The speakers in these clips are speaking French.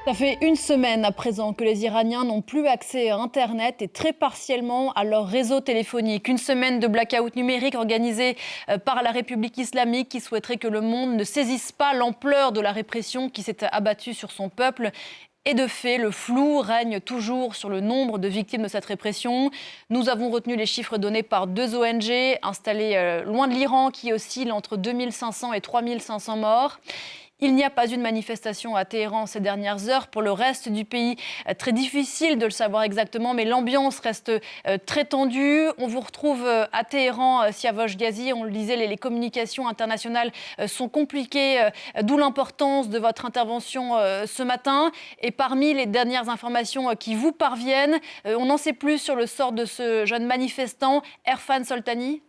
Ça fait une semaine à présent que les Iraniens n'ont plus accès à Internet et très partiellement à leur réseau téléphonique. Une semaine de blackout numérique organisée par la République islamique qui souhaiterait que le monde ne saisisse pas l'ampleur de la répression qui s'est abattue sur son peuple. Et de fait, le flou règne toujours sur le nombre de victimes de cette répression. Nous avons retenu les chiffres donnés par deux ONG installées loin de l'Iran qui oscillent entre 2500 et 3500 morts. Il n'y a pas eu de manifestation à Téhéran ces dernières heures. Pour le reste du pays, très difficile de le savoir exactement, mais l'ambiance reste très tendue. On vous retrouve à Téhéran, Siavosh Ghazi. On le disait, les communications internationales sont compliquées, d'où l'importance de votre intervention ce matin. Et parmi les dernières informations qui vous parviennent, on n'en sait plus sur le sort de ce jeune manifestant, Erfan Soltani.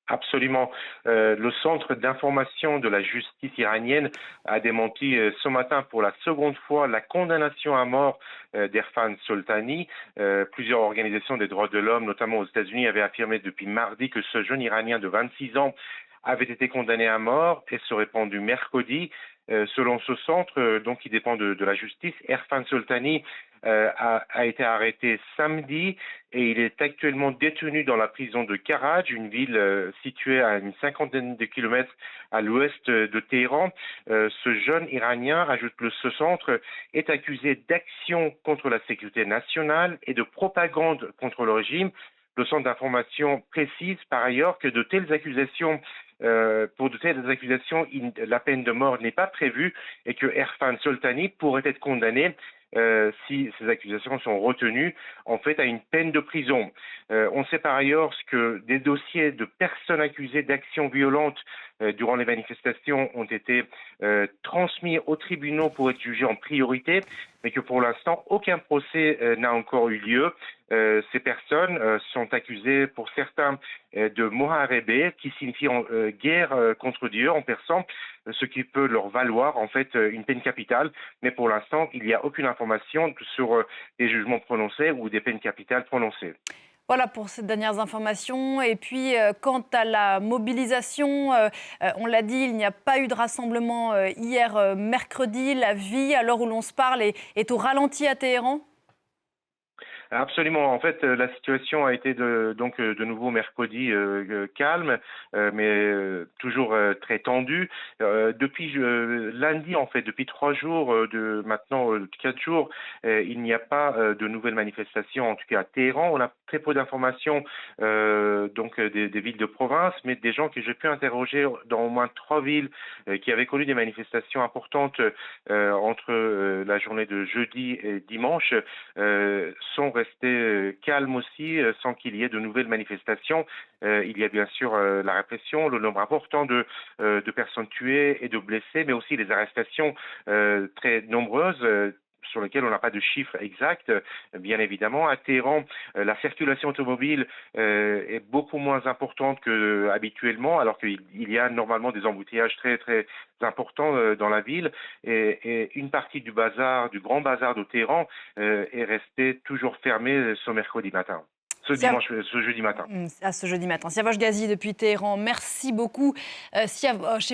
Absolument. Le centre d'information de la justice iranienne a démenti ce matin pour la seconde fois la condamnation à mort d'Erfan Soltani. Plusieurs organisations des droits de l'homme, notamment aux États-Unis, avaient affirmé depuis mardi que ce jeune Iranien de 26 ans avait été condamné à mort et serait pendu mercredi. Selon ce centre, donc qui dépend de la justice, Erfan Soltani a été arrêté samedi et il est actuellement détenu dans la prison de Karaj, une ville située à une cinquantaine de kilomètres à l'ouest de Téhéran. Ce jeune Iranien, ajoute ce centre, est accusé d'action contre la sécurité nationale et de propagande contre le régime. Le centre d'information précise par ailleurs que pour de telles accusations, la peine de mort n'est pas prévue et que Erfan Soltani pourrait être condamné si ces accusations sont retenues, en fait, à une peine de prison. On sait par ailleurs que des dossiers de personnes accusées d'actions violentes durant les manifestations ont été transmis aux tribunaux pour être jugés en priorité, mais que pour l'instant, aucun procès n'a encore eu lieu. Ces personnes sont accusées pour certains de Moharebe, qui signifie guerre contre Dieu en persan, ce qui peut leur valoir en fait une peine capitale. Mais pour l'instant, il n'y a aucune information sur des jugements prononcés ou des peines capitales prononcées. Voilà pour ces dernières informations. Et puis, quant à la mobilisation, on l'a dit, il n'y a pas eu de rassemblement hier mercredi. La vie, à l'heure où l'on se parle, est au ralenti à Téhéran. Absolument. En fait, la situation a été de nouveau mercredi calme, mais toujours très tendue. Depuis lundi, en fait, depuis 3 jours, de maintenant 4 jours, il n'y a pas de nouvelles manifestations, en tout cas à Téhéran. On a très peu d'informations des villes de province, mais des gens que j'ai pu interroger dans au moins 3 villes qui avaient connu des manifestations importantes entre la journée de jeudi et dimanche sont restés calmes aussi, sans qu'il y ait de nouvelles manifestations. Il y a bien sûr la répression, le nombre important de personnes tuées et de blessées, mais aussi les arrestations très nombreuses. Sur lesquelles on n'a pas de chiffres exacts, bien évidemment. À Téhéran, la circulation automobile est beaucoup moins importante qu'habituellement, alors qu'il y a normalement des embouteillages très très importants dans la ville. Et une partie du grand bazar de Téhéran est restée toujours fermée ce mercredi matin, ce jeudi matin. À ce jeudi matin. Siavosh Ghazi depuis Téhéran, merci beaucoup. Siavosh.